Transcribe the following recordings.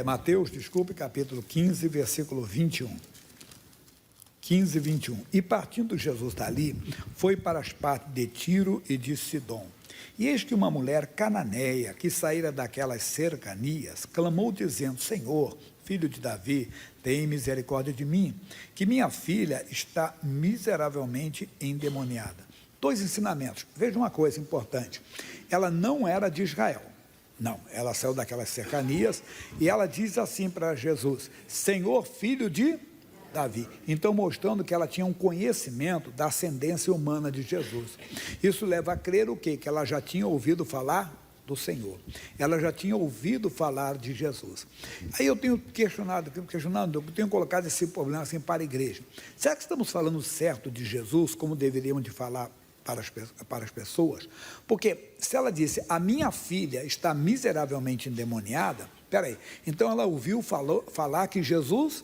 Mateus, capítulo 15, versículo 21. 15, 21. E partindo Jesus dali, foi para as partes de Tiro e de Sidom. E eis que uma mulher cananeia, que saíra daquelas cercanias, clamou dizendo: Senhor, filho de Davi, tem misericórdia de mim, que minha filha está miseravelmente endemoniada. 2 ensinamentos. Veja uma coisa importante. Ela não era de Israel. Não, ela saiu daquelas cercanias e ela diz assim para Jesus: Senhor, filho de Davi. Então, mostrando que ela tinha um conhecimento da ascendência humana de Jesus. Isso leva a crer o quê? Que ela já tinha ouvido falar do Senhor. Ela já tinha ouvido falar de Jesus. Aí eu tenho eu tenho colocado esse problema assim para a igreja. Será que estamos falando certo de Jesus, como deveríamos de falar para as pessoas? Porque se ela disse: a minha filha está miseravelmente endemoniada, peraí, então ela ouviu falar que Jesus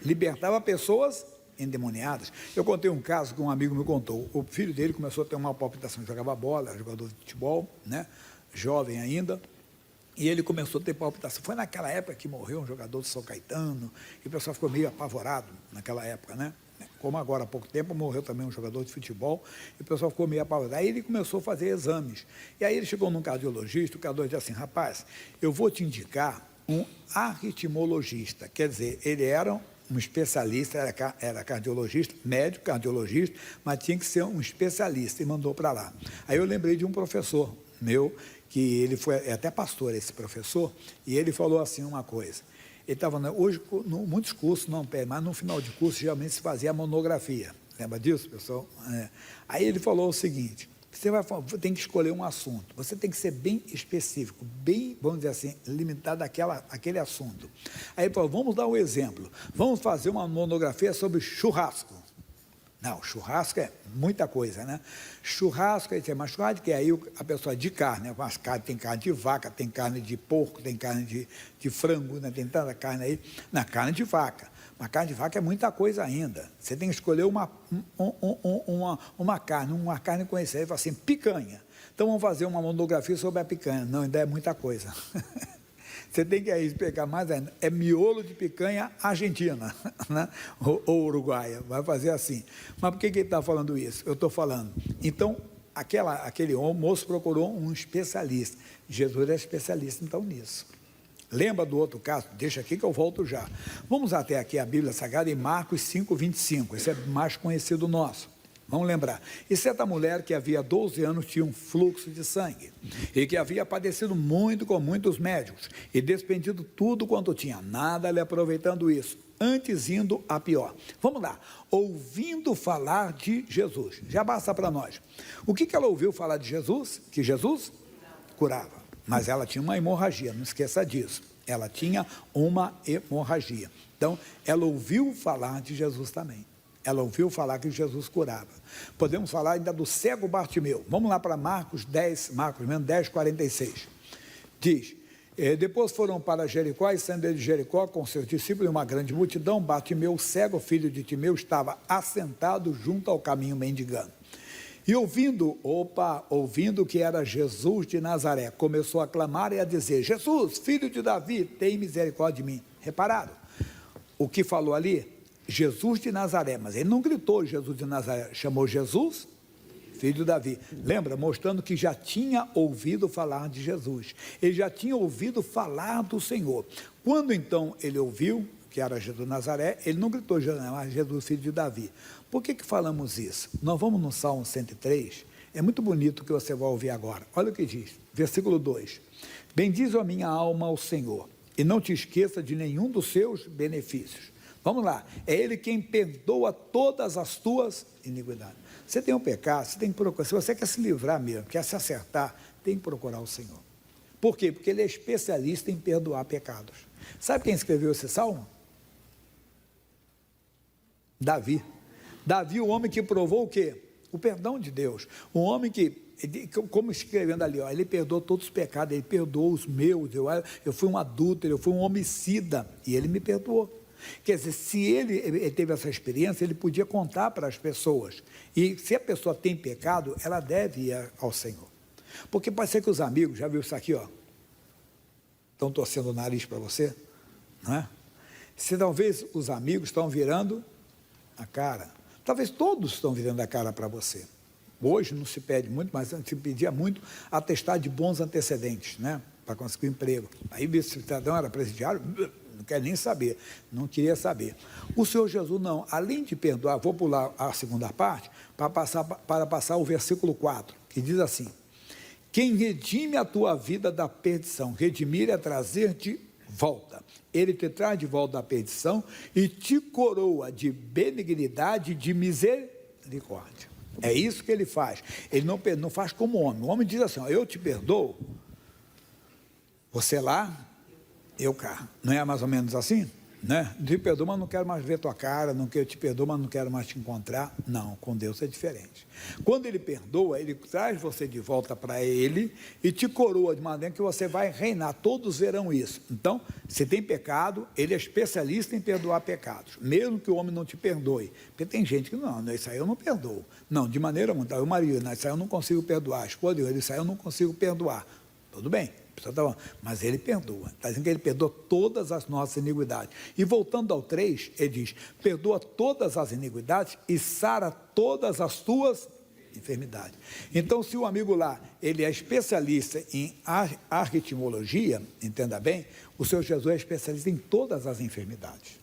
libertava pessoas endemoniadas. Eu contei um caso que um amigo me contou. O filho dele começou a ter uma palpitação, jogava bola, era jogador de futebol, né? Jovem ainda, e ele começou a ter palpitação. Foi naquela época que morreu um jogador de São Caetano, e o pessoal ficou meio apavorado naquela época, né? Como agora há pouco tempo morreu também um jogador de futebol, e o pessoal ficou meio apavorado. Aí ele começou a fazer exames, e aí ele chegou num cardiologista, o cardiologista disse assim: rapaz, eu vou te indicar um arritmologista. Quer dizer, ele era um especialista, era cardiologista, médico cardiologista, mas tinha que ser um especialista, e mandou para lá. Aí eu lembrei de um professor meu, que ele foi até pastor, esse professor, e ele falou assim uma coisa. Ele estava, hoje, muitos cursos não pedem, mas no final de curso geralmente se fazia a monografia. Lembra disso, pessoal? Aí ele falou o seguinte: você tem que escolher um assunto, você tem que ser bem específico, bem, vamos dizer assim, limitado àquele assunto. Aí ele falou: vamos dar um exemplo, vamos fazer uma monografia sobre churrasco. Não, churrasco é muita coisa, né? Churrasco, mas churrasco que aí a pessoa é de carne, mas tem carne de vaca, tem carne de porco, tem carne de frango, né? Tem tanta carne aí, na carne de vaca. Mas carne de vaca é muita coisa ainda. Você tem que escolher uma carne conhecida. Ele fala assim: picanha. Então vamos fazer uma monografia sobre a picanha. Não, ainda é muita coisa. Você tem que aí pegar mais ainda. É miolo de picanha argentina, né? ou uruguaia. Vai fazer assim. Mas por que ele está falando isso? Eu estou falando. Então, aquele moço procurou um especialista. Jesus é especialista, então, nisso. Lembra do outro caso? Deixa aqui que eu volto já. Vamos até aqui a Bíblia Sagrada em Marcos 5, 25. Esse é mais conhecido nosso. Vamos lembrar. E certa mulher que havia 12 anos tinha um fluxo de sangue e que havia padecido muito com muitos médicos e despendido tudo quanto tinha, nada lhe aproveitando isso, antes indo a pior. Vamos lá. Ouvindo falar de Jesus. Já basta para nós. O que ela ouviu falar de Jesus? Que Jesus curava. Mas ela tinha uma hemorragia, não esqueça disso. Ela tinha uma hemorragia. Então, ela ouviu falar de Jesus também. Ela ouviu falar que Jesus curava. Podemos falar ainda do cego Bartimeu. Vamos lá para Marcos 10, 46. Diz: depois foram para Jericó, e saindo de Jericó com seus discípulos e uma grande multidão, Bartimeu, cego, filho de Timeu, estava assentado junto ao caminho mendigando. E ouvindo que era Jesus de Nazaré, começou a clamar e a dizer: Jesus, filho de Davi, tem misericórdia de mim. Repararam? O que falou ali? Jesus de Nazaré, mas ele não gritou Jesus de Nazaré, chamou Jesus, filho de Davi. Lembra? Mostrando que já tinha ouvido falar de Jesus. Ele já tinha ouvido falar do Senhor. Quando então ele ouviu que era Jesus de Nazaré, ele não gritou Jesus, filho de Davi. Por que falamos isso? Nós vamos no Salmo 103, é muito bonito o que você vai ouvir agora. Olha o que diz, versículo 2. Bendize a minha alma ao Senhor, e não te esqueça de nenhum dos seus benefícios. Vamos lá, é Ele quem perdoa todas as tuas iniquidades. Você tem um pecado, você tem que procurar, se você quer se livrar mesmo, quer se acertar, tem que procurar o Senhor. Por quê? Porque Ele é especialista em perdoar pecados. Sabe quem escreveu esse salmo? Davi. Davi, o homem que provou o quê? O perdão de Deus. O homem que, como escrevendo ali, ele perdoou todos os pecados, ele perdoou os meus, eu fui um adúltero, eu fui um homicida, e ele me perdoou. Quer dizer, se ele teve essa experiência, ele podia contar para as pessoas. E se a pessoa tem pecado, ela deve ir ao Senhor. Porque pode ser que os amigos, já viu isso aqui, ó. estão torcendo o nariz para você, não é? Se talvez os amigos estão virando a cara, talvez todos estão virando a cara para você. Hoje não se pede muito, mas antes se pedia muito atestado de bons antecedentes, né? Para conseguir um emprego. Aí o cidadão era presidiário, não quer nem saber, não queria saber. O Senhor Jesus não, além de perdoar, vou pular a segunda parte, para passar o versículo 4, que diz assim: quem redime a tua vida da perdição, redimir é trazer de volta. Ele te traz de volta da perdição e te coroa de benignidade e de misericórdia. É isso que ele faz. Ele não faz como homem. O homem diz assim, ó, eu te perdoo, você lá, eu cá. Não é mais ou menos assim? Né? Te perdoo, mas não quero mais ver tua cara, não quero te perdoo, mas não quero mais te encontrar. Não, com Deus é diferente. Quando ele perdoa, ele traz você de volta para ele e te coroa de maneira que você vai reinar, todos verão isso. Então, se tem pecado, ele é especialista em perdoar pecados, mesmo que o homem não te perdoe, porque tem gente que não, isso aí eu não perdoo. Não, de maneira muita, o marido, isso aí eu não consigo perdoar, a esposa, isso aí eu não consigo perdoar. Tudo bem, mas ele perdoa, está dizendo que ele perdoa todas as nossas iniquidades. E voltando ao 3, ele diz, perdoa todas as iniquidades e sara todas as tuas enfermidades. Então, se o amigo lá, ele é especialista em arquitimologia, entenda bem, o Senhor Jesus é especialista em todas as enfermidades.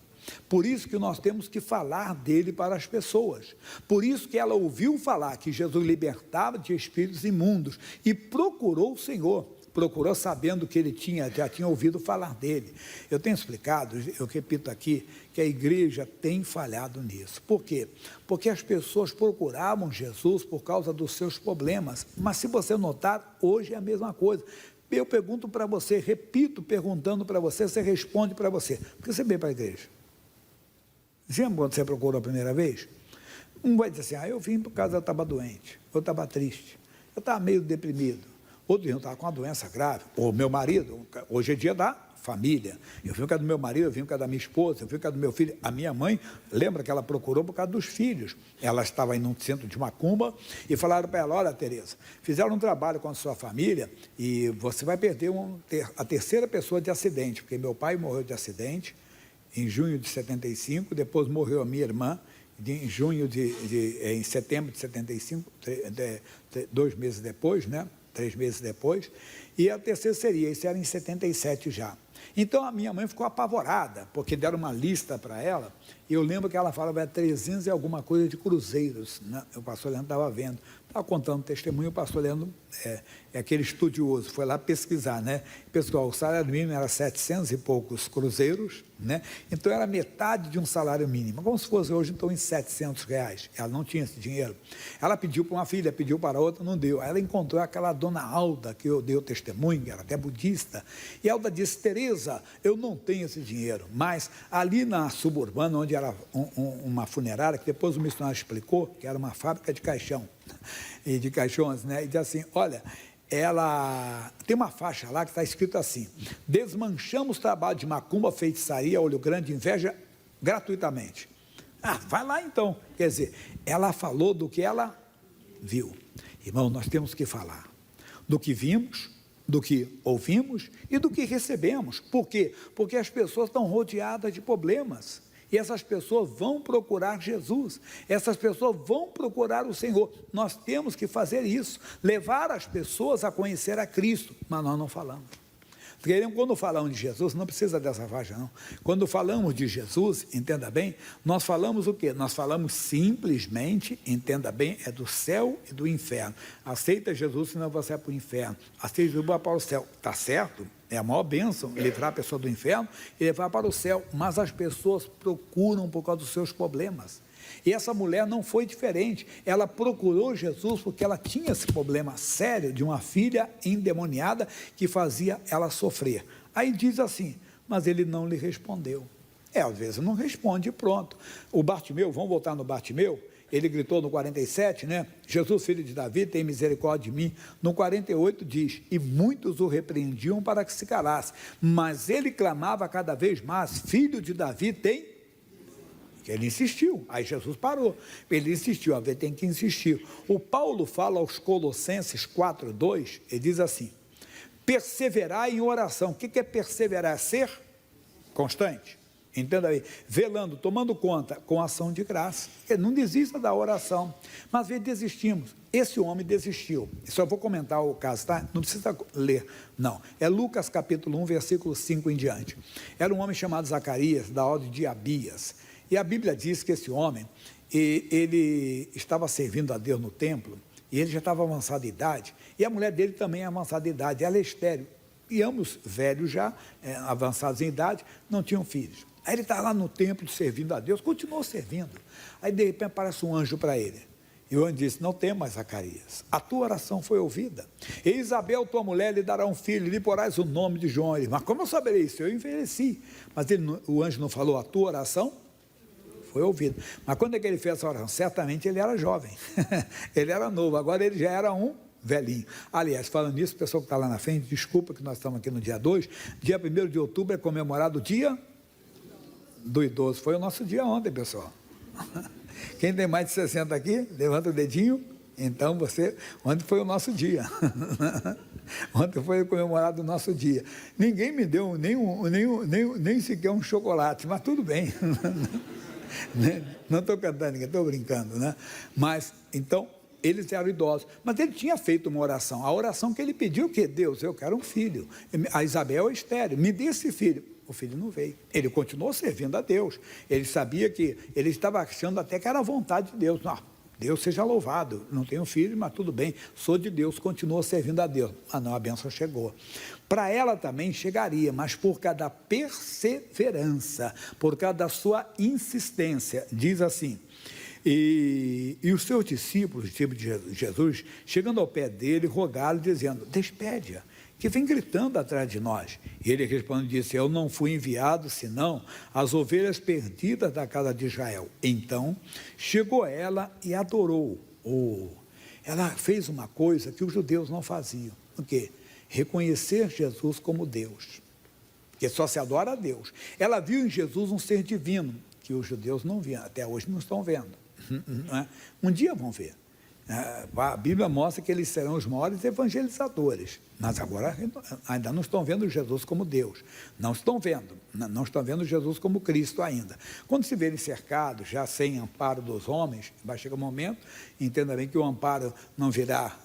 Por isso que nós temos que falar dele para as pessoas. Por isso que ela ouviu falar que Jesus libertava de espíritos imundos e procurou o Senhor. Procurou sabendo que ele já tinha ouvido falar dele. Eu tenho explicado, eu repito aqui, que a igreja tem falhado nisso. Por quê? Porque as pessoas procuravam Jesus por causa dos seus problemas. Mas se você notar, hoje é a mesma coisa. Eu pergunto para você, repito perguntando para você, você responde para você. Por que você veio para a igreja? Lembra quando você procurou a primeira vez? Um vai dizer assim, eu vim por causa eu estava doente, eu estava triste, eu estava meio deprimido. Outro dia eu estava com uma doença grave, ou meu marido, hoje é dia da família, eu vim por causa do meu marido, eu vim por causa da minha esposa, eu vim por causa do meu filho, a minha mãe, lembra que ela procurou por causa dos filhos, ela estava em um centro de macumba, e falaram para ela, olha Tereza, fizeram um trabalho com a sua família, e você vai perder a terceira pessoa de acidente, porque meu pai morreu de acidente, em junho de 75, depois morreu a minha irmã, em setembro de 75, 2 meses depois, né? 3 meses depois, e a terceira seria, isso era em 77 já. Então a minha mãe ficou apavorada, porque deram uma lista para ela, e eu lembro que ela falava 300 e alguma coisa de cruzeiros, né? O pastor Leandro estava vendo, estava contando testemunho, o pastor Leandro é aquele estudioso, foi lá pesquisar, né? Pessoal, o salário mínimo era 700 e poucos cruzeiros, né? Então era metade de um salário mínimo, como se fosse hoje, então, em R$700. Ela não tinha esse dinheiro. Ela pediu para uma filha, pediu para outra, não deu. Aí ela encontrou aquela dona Alda, que eu dei o testemunho, era até budista, e a Alda disse, Tereza, eu não tenho esse dinheiro, mas ali na suburbana, onde era uma funerária, que depois o missionário explicou, que era uma fábrica de caixão, e de caixões, né? E diz assim, olha, ela tem uma faixa lá que está escrito assim, desmanchamos trabalho de macumba, feitiçaria, olho grande, inveja, gratuitamente. Vai lá então. Quer dizer, ela falou do que ela viu. Irmão, nós temos que falar do que vimos, do que ouvimos e do que recebemos. Por quê? Porque as pessoas estão rodeadas de problemas. E essas pessoas vão procurar Jesus, essas pessoas vão procurar o Senhor. Nós temos que fazer isso, levar as pessoas a conhecer a Cristo, mas nós não falamos. Quando falamos de Jesus, não precisa dessa faixa não. Quando falamos de Jesus, entenda bem, nós falamos o quê? Nós falamos simplesmente, entenda bem, é do céu e do inferno. Aceita Jesus, senão você é para o inferno. Aceita Jesus, vai para o céu. Está certo? É a maior bênção, livrar a pessoa do inferno e levar para o céu. Mas as pessoas procuram por causa dos seus problemas. E essa mulher não foi diferente, ela procurou Jesus porque ela tinha esse problema sério de uma filha endemoniada que fazia ela sofrer. Aí diz assim, mas ele não lhe respondeu. Às vezes não responde, pronto. O Bartimeu, vamos voltar no Bartimeu, ele gritou no 47, né? Jesus, filho de Davi, tem misericórdia de mim. No 48 diz, e muitos o repreendiam para que se calasse, mas ele clamava cada vez mais, filho de Davi, tem. Ele insistiu, aí Jesus parou, ele insistiu, tem que insistir. O Paulo fala aos Colossenses 4:2, ele diz assim, Perseverar em oração. O que é perseverar? Ser constante. Entenda aí, velando, tomando conta, com ação de graça. Não desista da oração. Mas às vezes desistimos. Esse homem desistiu. Só vou comentar o caso, tá? Não precisa ler, não. É Lucas capítulo 1, versículo 5 em diante. Era um homem chamado Zacarias, da ordem de Abias. E a Bíblia diz que esse homem, ele estava servindo a Deus no templo, e ele já estava avançado de idade, e a mulher dele também é avançada de idade, ela é estéril. E ambos velhos já, avançados em idade, não tinham filhos. Aí ele está lá no templo servindo a Deus, continuou servindo. Aí de repente aparece um anjo para ele. E o anjo disse: não temas, Zacarias, a tua oração foi ouvida. E Isabel, tua mulher, lhe dará um filho, e lhe porás o nome de João. Ele, mas como eu saberei isso? Eu envelheci. Mas o anjo não falou: a tua oração foi ouvida. Mas quando é que ele fez essa oração? Certamente ele era jovem. Ele era novo, agora ele já era um velhinho. Aliás, falando nisso, o pessoal que está lá na frente, desculpa que nós estamos aqui no dia 2, dia 1º de outubro é comemorado o dia do idoso. Foi o nosso dia ontem, pessoal. Quem tem mais de 60 aqui, levanta o dedinho. Então ontem foi o nosso dia. Ontem foi comemorado o nosso dia. Ninguém me deu nem sequer um chocolate, mas tudo bem. Não estou cantando ninguém, estou brincando, né? Mas, então, eles eram idosos. Mas ele tinha feito uma oração. A oração que ele pediu, que Deus, eu quero um filho. A Isabel é estéril, me dê esse filho. O filho não veio. Ele continuou servindo a Deus. Ele sabia que, ele estava achando até que era a vontade de Deus. Não, Deus seja louvado. Não tenho filho, mas tudo bem. Sou de Deus, continuou servindo a Deus. Ah, não, a bênção chegou. Para ela também chegaria, mas por causa da perseverança, por causa da sua insistência. Diz assim: e os seus discípulos, discípulos de Jesus, chegando ao pé dele, rogaram, dizendo: despede-a, que vem gritando atrás de nós. E ele respondeu e disse: eu não fui enviado, senão as ovelhas perdidas da casa de Israel. Então, chegou ela e adorou. Ela fez uma coisa que os judeus não faziam. O quê? Reconhecer Jesus como Deus. Porque só se adora a Deus. Ela viu em Jesus um ser divino, que os judeus não viam, até hoje não estão vendo. Um dia vão ver. A Bíblia mostra que eles serão os maiores evangelizadores, mas agora ainda não estão vendo Jesus como Deus, não estão vendo Jesus como Cristo ainda. Quando se verem cercados, já sem amparo dos homens, vai chegar um momento, entenda bem que o amparo não virá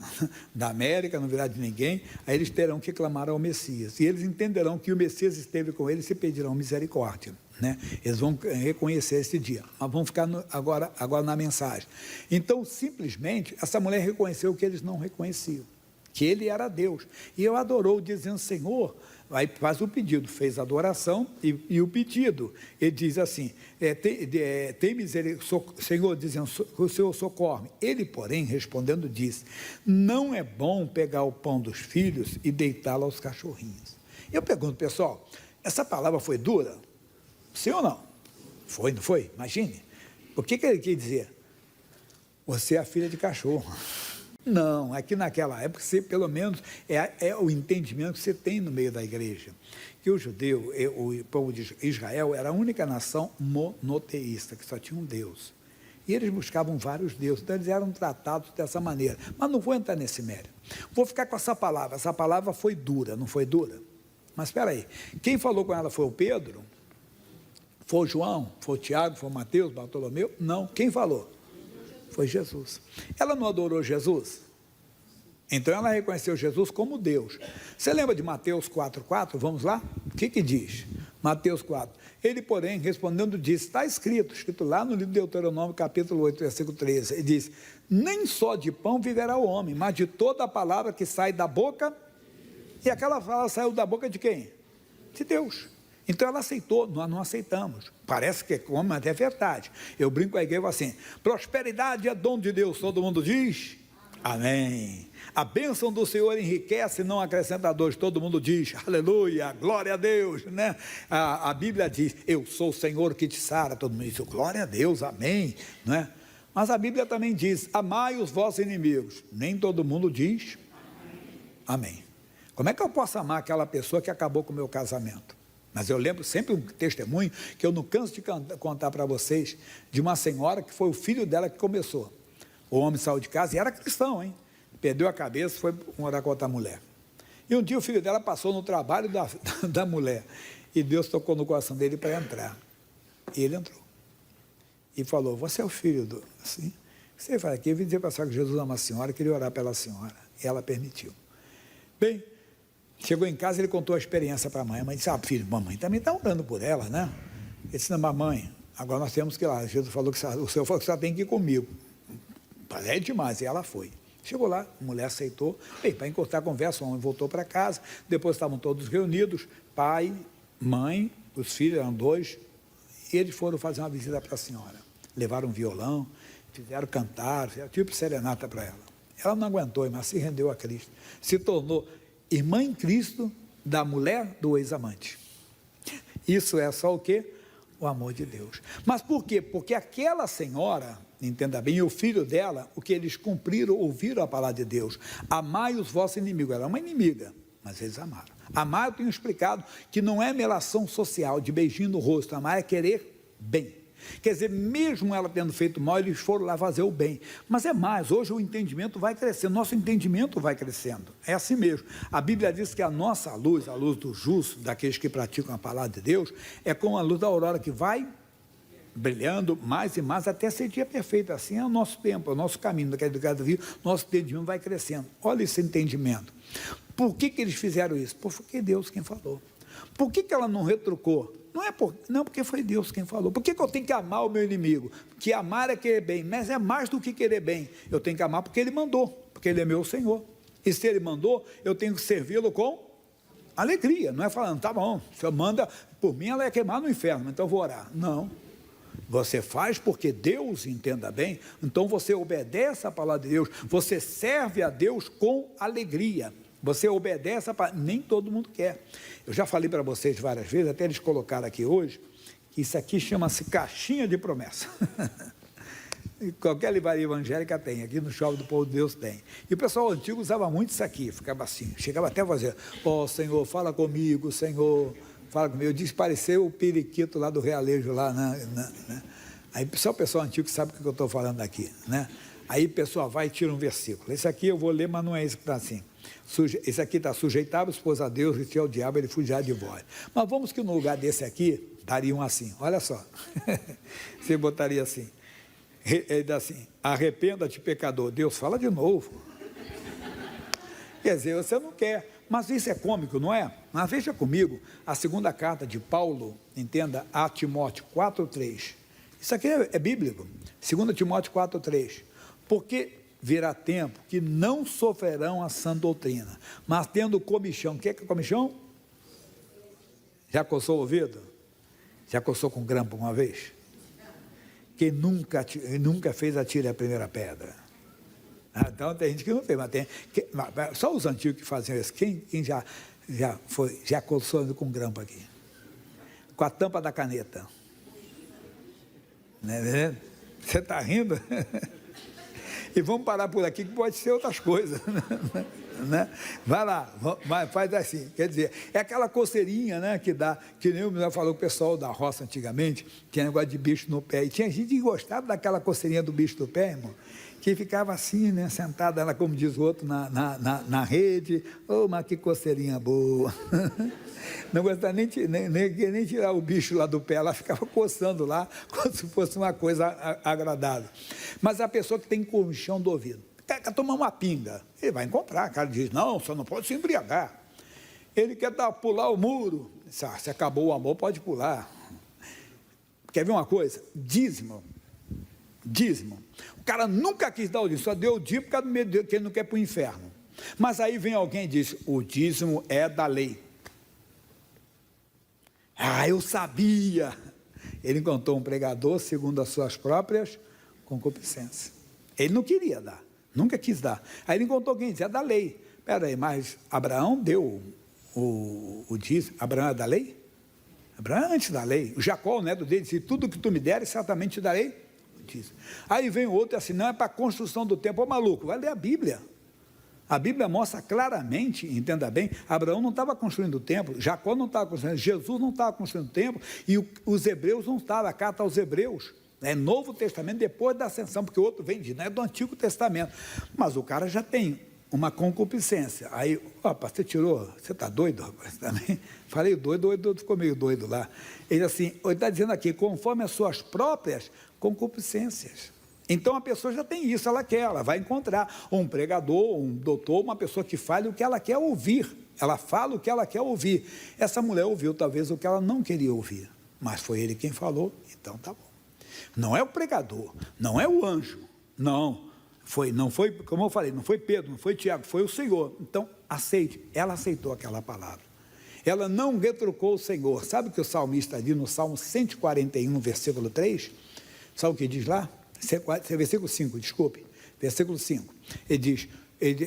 da América, não virá de ninguém, aí eles terão que clamar ao Messias, e eles entenderão que o Messias esteve com eles e pedirão misericórdia. Né? Eles vão reconhecer esse dia, mas vamos ficar agora na mensagem. Então, simplesmente, essa mulher reconheceu que eles não reconheciam, que ele era Deus, e o adorou, dizendo: Senhor, aí faz o pedido, fez a adoração e o pedido, ele diz assim: tem misericórdia, Senhor, dizendo: o Senhor socorre. Ele, porém, respondendo, disse: não é bom pegar o pão dos filhos e deitá-lo aos cachorrinhos. Eu pergunto, pessoal, essa palavra foi dura? Sim ou não? Foi, não foi? Imagine. O que ele quer dizer? Você é a filha de cachorro. Não, aqui naquela época, você, pelo menos, é o entendimento que você tem no meio da igreja. Que o judeu, o povo de Israel, era a única nação monoteísta, que só tinha um Deus. E eles buscavam vários deuses, então eles eram tratados dessa maneira. Mas não vou entrar nesse mérito. Vou ficar com essa palavra foi dura, não foi dura? Mas espera aí, quem falou com ela foi o Pedro? Foi o João? Foi o Tiago? Foi o Mateus? Bartolomeu? Não. Quem falou? Foi Jesus. Ela não adorou Jesus? Então ela reconheceu Jesus como Deus. Você lembra de Mateus 4,4? Vamos lá? O que diz? Mateus 4. Ele, porém, respondendo, disse: está escrito lá no livro de Deuteronômio, capítulo 8, versículo 13. Ele diz: nem só de pão viverá o homem, mas de toda a palavra que sai da boca. E aquela fala saiu da boca de quem? De Deus. Então ela aceitou, nós não aceitamos. Parece que é como, mas é verdade. Eu brinco com a igreja assim: prosperidade é dom de Deus. Todo mundo diz amém. A bênção do Senhor enriquece, não acrescenta dores. Todo mundo diz aleluia, glória a Deus, né? A Bíblia diz: eu sou o Senhor que te sara. Todo mundo diz glória a Deus, amém, não é? Mas a Bíblia também diz: amai os vossos inimigos. Nem todo mundo diz amém. Como é que eu posso amar aquela pessoa que acabou com o meu casamento? Mas eu lembro sempre um testemunho que eu não canso de contar para vocês, de uma senhora que foi o filho dela que começou. O homem saiu de casa e era cristão, hein? Perdeu a cabeça, foi morar com outra mulher. E um dia o filho dela passou no trabalho da mulher, e Deus tocou no coração dele para entrar. E ele entrou. E falou, você é o filho do... Assim, você vai aqui, eu vim dizer para a senhora que Jesus ama a senhora, queria orar pela senhora. E ela permitiu. Bem, chegou em casa, ele contou a experiência para a mãe. A mãe disse, filho, mamãe também está orando por ela, né? Ele disse, não, mamãe, agora nós temos que ir lá. Jesus falou que o senhor falou que você tem que ir comigo. É demais. E ela foi. Chegou lá, a mulher aceitou. Bem, para encurtar a conversa, o homem voltou para casa. Depois estavam todos reunidos, pai, mãe, os filhos, eram 2. E eles foram fazer uma visita para a senhora. Levaram um violão, fizeram cantar, fizeram tipo serenata para ela. Ela não aguentou, mas se rendeu a Cristo. Se tornou irmã em Cristo da mulher do ex-amante. Isso é só o quê? O amor de Deus. Mas por quê? Porque aquela senhora, entenda bem, e o filho dela, o que eles cumpriram, ouviram a palavra de Deus. Amai os vossos inimigos. Ela é uma inimiga, mas eles amaram. Amar, eu tenho explicado, que não é melação social, de beijinho no rosto. Amar é querer bem. Quer dizer, mesmo ela tendo feito mal, eles foram lá fazer o bem. Mas é mais, hoje o entendimento vai crescendo, nosso entendimento vai crescendo. É assim mesmo. A Bíblia diz que a nossa luz, a luz do justo, daqueles que praticam a palavra de Deus, é como a luz da aurora que vai brilhando mais e mais até ser dia perfeito. Assim é o nosso tempo, é o nosso caminho, cada dia, nosso entendimento vai crescendo. Olha esse entendimento. Por que eles fizeram isso? Porque Deus quem falou. Por que ela não retrucou? Não, porque foi Deus quem falou. Por que eu tenho que amar o meu inimigo? Que amar é querer bem, mas é mais do que querer bem. Eu tenho que amar porque Ele mandou, porque Ele é meu Senhor. E se Ele mandou, eu tenho que servi-lo com alegria. Não é falando, tá bom, o Senhor manda, por mim ela ia queimar no inferno, então eu vou orar. Não. Você faz porque Deus entenda bem, então você obedece a palavra de Deus, você serve a Deus com alegria. Você obedece a palavra, nem todo mundo quer. Eu já falei para vocês várias vezes, até eles colocaram aqui hoje, que isso aqui chama-se caixinha de promessa. Qualquer livraria evangélica tem, aqui no Shopping do Povo de Deus tem. E o pessoal antigo usava muito isso aqui, ficava assim, chegava até a fazer, Senhor, fala comigo, Senhor, fala comigo. Eu disse, pareceu o periquito lá do Realejo, lá, né? Aí só o pessoal antigo sabe o que eu estou falando aqui, né? Aí o pessoal vai e tira um versículo. Esse aqui eu vou ler, mas não é esse que está assim. Esse aqui está sujeitável, pois a Deus, e se ao diabo, ele fugirá de vós. Mas vamos que no lugar desse aqui, dariam assim, olha só. Você botaria assim, ele dá assim, arrependa-te, pecador. Deus fala de novo. Quer dizer, você não quer. Mas isso é cômico, não é? Mas veja comigo, a segunda carta de Paulo, entenda, a Timóteo 4,3. Isso aqui é bíblico. 2 Timóteo 4,3. Porque virá tempo que não sofrerão a sã doutrina, mas tendo comichão. O que é comichão? Já coçou o ouvido? Já coçou com grampo uma vez? Quem nunca fez, atire a primeira pedra. Então tem gente que não fez, mas tem. Só os antigos que faziam isso. Quem já coçou com grampo aqui? Com a tampa da caneta. Né? Você está rindo? E vamos parar por aqui, que pode ser outras coisas, né? Vai lá, faz assim, quer dizer, é aquela coceirinha, né, que dá, que nem o falou o pessoal da roça antigamente, tinha negócio de bicho no pé, e tinha gente que gostava daquela coceirinha do bicho no pé, irmão, que ficava assim, né, sentada lá, como diz o outro, na rede, mas que coceirinha boa. Não gostava nem tirar o bicho lá do pé, ela ficava coçando lá, como se fosse uma coisa agradável. Mas a pessoa que tem comichão do ouvido, quer tomar uma pinga, ele vai encontrar, o cara diz, não, você não pode se embriagar. Ele quer pular o muro, se acabou o amor, pode pular. Quer ver uma coisa? Dízimo. O cara nunca quis dar o dízimo, só deu o dízimo por causa do medo que ele não quer para o inferno. Mas aí vem alguém e diz, o dízimo é da lei. Eu sabia. Ele encontrou um pregador segundo as suas próprias concupiscências. Ele não queria dar, nunca quis dar. Aí ele encontrou alguém, dizia, é da lei. Espera aí, mas Abraão deu o dízimo. Abraão é da lei? Abraão é antes da lei. O Jacó, o neto dele, disse, tudo que tu me deres, certamente te darei o dízimo. Aí vem o outro assim, não, é para a construção do templo. Ô maluco, vai ler a Bíblia. A Bíblia mostra claramente, entenda bem, Abraão não estava construindo o templo, Jacó não estava construindo, Jesus não estava construindo o templo, e os hebreus não estavam, a carta aos hebreus, é Novo Testamento, depois da ascensão, porque o outro vem de, né, do Antigo Testamento. Mas o cara já tem uma concupiscência. Aí, opa, você tirou, você está doido, rapaz? Também falei doido, ficou meio doido lá. Ele assim, ele está dizendo aqui, conforme as suas próprias concupiscências. Então a pessoa já tem isso, ela quer, ela vai encontrar um pregador, um doutor, uma pessoa que fale o que ela quer ouvir. Ela fala o que ela quer ouvir. Essa mulher ouviu talvez o que ela não queria ouvir, mas foi ele quem falou, então tá bom. Não é o pregador, não é o anjo, não foi, como eu falei, não foi Pedro, não foi Tiago, foi o Senhor. Então aceite, ela aceitou aquela palavra. Ela não retrucou o Senhor. Sabe o que o salmista diz no Salmo 141, versículo 3? Sabe o que diz lá? Versículo 5, desculpe, versículo 5, ele diz,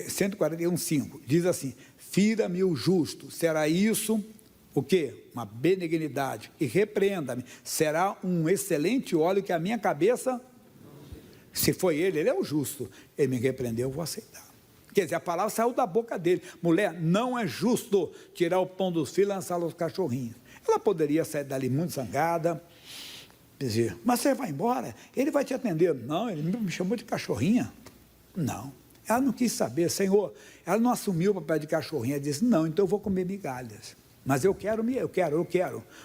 141, 5, diz assim, fira-me o justo, será isso o quê? Uma benignidade, e repreenda-me, será um excelente óleo que a minha cabeça, se foi ele é o justo, ele me repreendeu, eu vou aceitar. Quer dizer, a palavra saiu da boca dele, mulher, não é justo tirar o pão dos filhos e lançá-lo aos cachorrinhos. Ela poderia sair dali muito zangada, dizer, mas você vai embora, ele vai te atender. Não, ele me chamou de cachorrinha. Não, ela não quis saber, Senhor, ela não assumiu o papel de cachorrinha, ela disse, não, então eu vou comer migalhas, mas eu quero,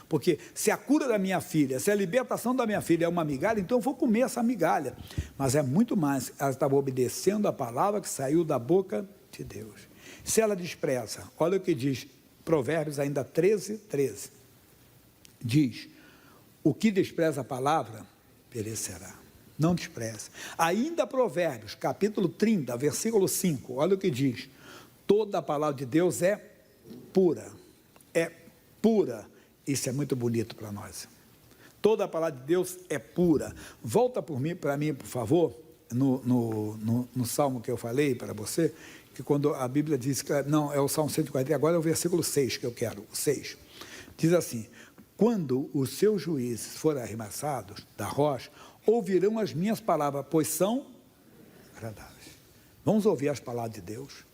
porque se a cura da minha filha, se a libertação da minha filha é uma migalha, então eu vou comer essa migalha, mas é muito mais, ela estava obedecendo a palavra que saiu da boca de Deus. Se ela despreza, olha o que diz, Provérbios ainda 13, 13, diz, o que despreza a palavra, perecerá. Não despreze. Ainda Provérbios, capítulo 30, versículo 5, olha o que diz. Toda a palavra de Deus é pura. É pura. Isso é muito bonito para nós. Toda a palavra de Deus é pura. Volta para mim, por favor, no salmo que eu falei para você, que quando a Bíblia diz que, não, é o Salmo 140, agora é o versículo 6 que eu quero, o 6. Diz assim, quando os seus juízes forem arremessados da rocha, ouvirão as minhas palavras, pois são agradáveis. Vamos ouvir as palavras de Deus.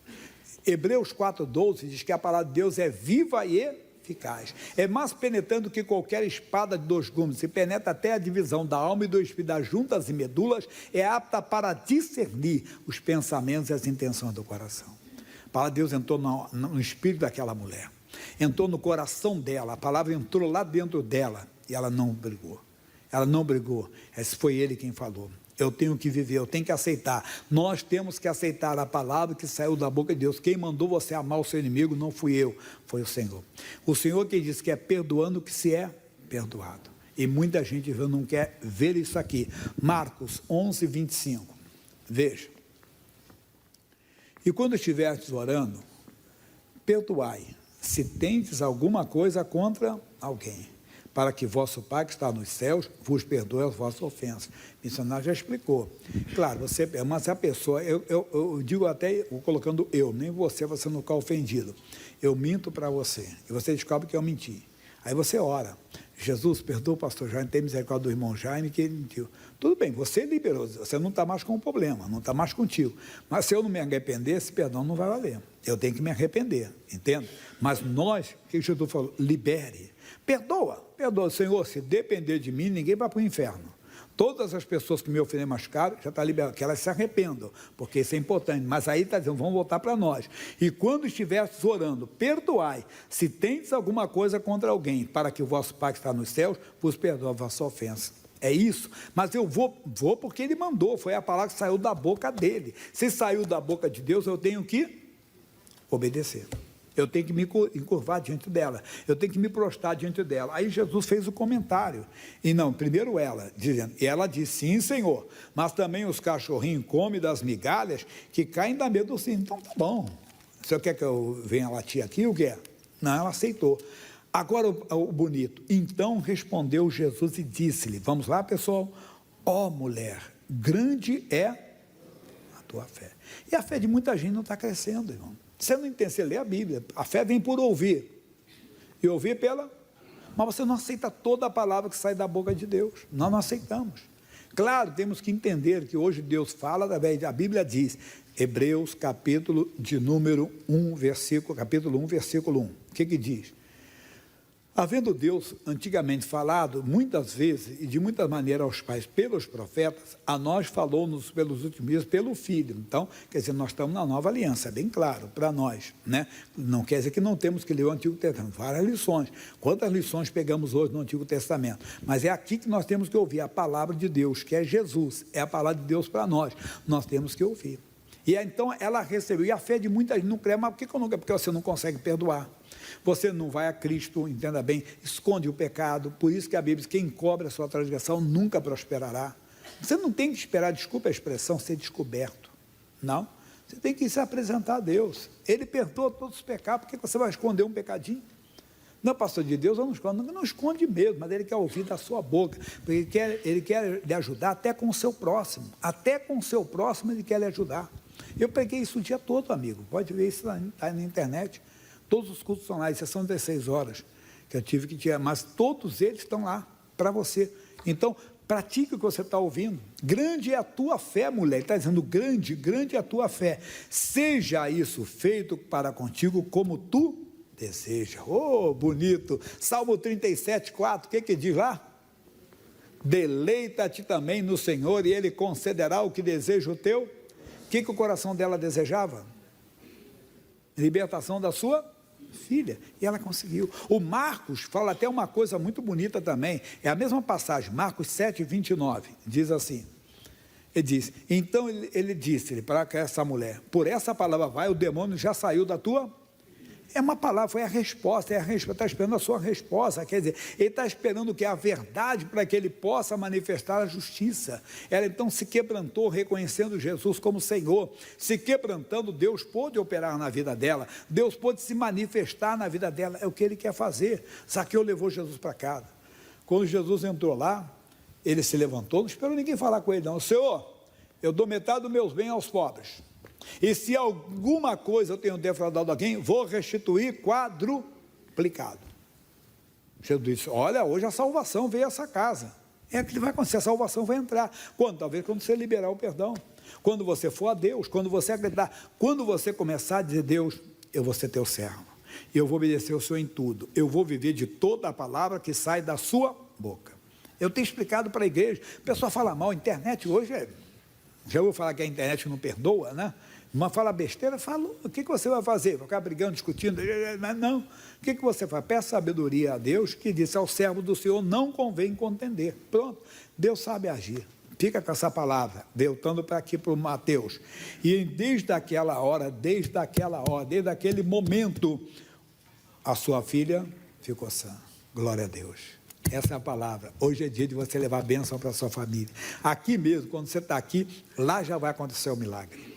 Hebreus 4,12 diz que a palavra de Deus é viva e eficaz. É mais penetrante do que qualquer espada de 2 gumes, e penetra até a divisão da alma e do espírito, das juntas e medulas, é apta para discernir os pensamentos e as intenções do coração. A palavra de Deus entrou no espírito daquela mulher. Entrou no coração dela, a palavra entrou lá dentro dela, e ela não brigou. Ela não brigou, esse foi ele quem falou. Eu tenho que viver, eu tenho que aceitar. Nós temos que aceitar a palavra que saiu da boca de Deus. Quem mandou você amar o seu inimigo não fui eu, foi o Senhor. O Senhor que diz que é perdoando que se é perdoado. E muita gente não quer ver isso aqui. Marcos 11, 25. Veja. E quando estiveres orando, perdoai, se tendes alguma coisa contra alguém, para que vosso Pai que está nos céus vos perdoe as vossas ofensas. O missionário já explicou. Claro, mas a pessoa, eu digo até, colocando eu, nem você não ficar ofendido. Eu minto para você, e você descobre que eu menti. Aí você ora, Jesus, perdoa o pastor Jaime, tem misericórdia do irmão Jaime, que ele mentiu. Tudo bem, você liberou, você não está mais com o problema, não está mais contigo. Mas se eu não me arrepender, esse perdão não vai valer. Eu tenho que me arrepender, entende? Mas nós, o que Jesus falou? Libere. Perdoa, Senhor, se depender de mim, ninguém vai para o inferno. Todas as pessoas que me oferecerem mais caro, já está liberado, que elas se arrependam, porque isso é importante, mas aí está dizendo, vamos voltar para nós. E quando estiveres orando, perdoai, se tendes alguma coisa contra alguém, para que o vosso Pai que está nos céus, vos perdoe a vossa ofensa. É isso, mas eu vou porque ele mandou, foi a palavra que saiu da boca dele. Se saiu da boca de Deus, eu tenho que obedecer. Eu tenho que me encurvar diante dela, eu tenho que me prostrar diante dela. Aí Jesus fez o comentário, e não, primeiro ela, dizendo, e ela disse, sim, Senhor, mas também os cachorrinhos comem das migalhas que caem da mesa do cinto. Então tá bom, o senhor quer que eu venha latir aqui, o que é? Não, ela aceitou. Agora o bonito, então respondeu Jesus e disse-lhe, vamos lá pessoal, ó mulher, grande é a tua fé. E a fé de muita gente não está crescendo, irmão. Você não entende, você lê a Bíblia, a fé vem por ouvir, e ouvir pela, mas você não aceita toda a palavra que sai da boca de Deus, nós não aceitamos. Claro, temos que entender que hoje Deus fala, a Bíblia diz, Hebreus capítulo de número 1, capítulo 1, versículo 1, o que diz? Havendo Deus antigamente falado muitas vezes e de muitas maneiras aos pais pelos profetas, a nós falou-nos pelos últimos dias pelo Filho. Então, quer dizer, nós estamos na nova aliança, é bem claro para nós, né? Não quer dizer que não temos que ler o Antigo Testamento, várias lições. Quantas lições pegamos hoje no Antigo Testamento? Mas é aqui que nós temos que ouvir a palavra de Deus, que é Jesus, é a palavra de Deus para nós. Nós temos que ouvir. E então ela recebeu, e a fé de muita gente não crê, mas por que eu não creio? Porque você não consegue perdoar. Você não vai a Cristo, entenda bem, esconde o pecado, por isso que a Bíblia diz, quem cobre a sua transgressão nunca prosperará. Você não tem que esperar, desculpa a expressão, ser descoberto, não. Você tem que se apresentar a Deus. Ele perdoa todos os pecados, por que você vai esconder um pecadinho? Não, pastor, de Deus eu não escondo, não esconde mesmo, mas Ele quer ouvir da sua boca, porque Ele quer lhe ajudar até com o seu próximo, até com o seu próximo Ele quer lhe ajudar. Eu preguei isso o dia todo, amigo, pode ver isso está na internet. Todos os cultos estão lá, isso são 16 horas que eu tive que tirar, mas todos eles estão lá para você. Então, pratique o que você está ouvindo. Grande é a tua fé, mulher. Ele está dizendo, grande é a tua fé. Seja isso feito para contigo como tu deseja. Oh, bonito. Salmo 37:4, o que diz lá? Deleita-te também no Senhor e Ele concederá o que deseja o teu. O que o coração dela desejava? Libertação da sua filha, e ela conseguiu. O Marcos fala até uma coisa muito bonita também, é a mesma passagem, Marcos 7:29, diz assim, ele diz, então ele disse para essa mulher, por essa palavra vai, o demônio já saiu da tua. É uma palavra, foi a resposta, está esperando a sua resposta, quer dizer, ele está esperando que a verdade para que ele possa manifestar a justiça. Ela então se quebrantou, reconhecendo Jesus como Senhor, se quebrantando, Deus pôde operar na vida dela, Deus pôde se manifestar na vida dela, é o que ele quer fazer. Zaqueu levou Jesus para casa, quando Jesus entrou lá, ele se levantou, não esperou ninguém falar com ele não, Senhor, eu dou metade dos meus bens aos pobres, e se alguma coisa eu tenho defraudado alguém, vou restituir quadruplicado. Jesus disse, olha, hoje a salvação veio a essa casa. É o que vai acontecer, a salvação vai entrar. Quando? Talvez quando você liberar o perdão. Quando você for a Deus, quando você acreditar, quando você começar a dizer, Deus, eu vou ser teu servo, eu vou obedecer o Senhor em tudo, eu vou viver de toda a palavra que sai da sua boca. Eu tenho explicado para a igreja, o pessoal fala mal, a internet hoje já ouviu falar que a internet não perdoa, né? Mas fala besteira, fala, o que você vai fazer? Vai ficar brigando, discutindo? Não. O que você faz? Peça sabedoria a Deus, que disse ao servo do Senhor, não convém contender. Pronto, Deus sabe agir. Fica com essa palavra, voltando para aqui para o Mateus. E desde aquela hora, desde aquele momento, a sua filha ficou sã. Glória a Deus. Essa é a palavra. Hoje é dia de você levar a bênção para a sua família. Aqui mesmo, quando você está aqui, lá já vai acontecer o milagre.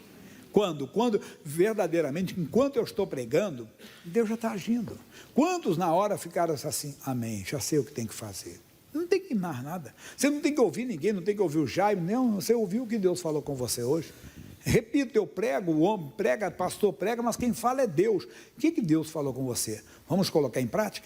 Quando verdadeiramente, enquanto eu estou pregando, Deus já está agindo. Quantos na hora ficaram assim, amém, já sei o que tem que fazer. Não tem que ir mais nada. Você não tem que ouvir ninguém, não tem que ouvir o Jaime, não, você ouviu o que Deus falou com você hoje. Repito, eu prego, o homem prega, pastor prega, mas quem fala é Deus. O que Deus falou com você? Vamos colocar em prática?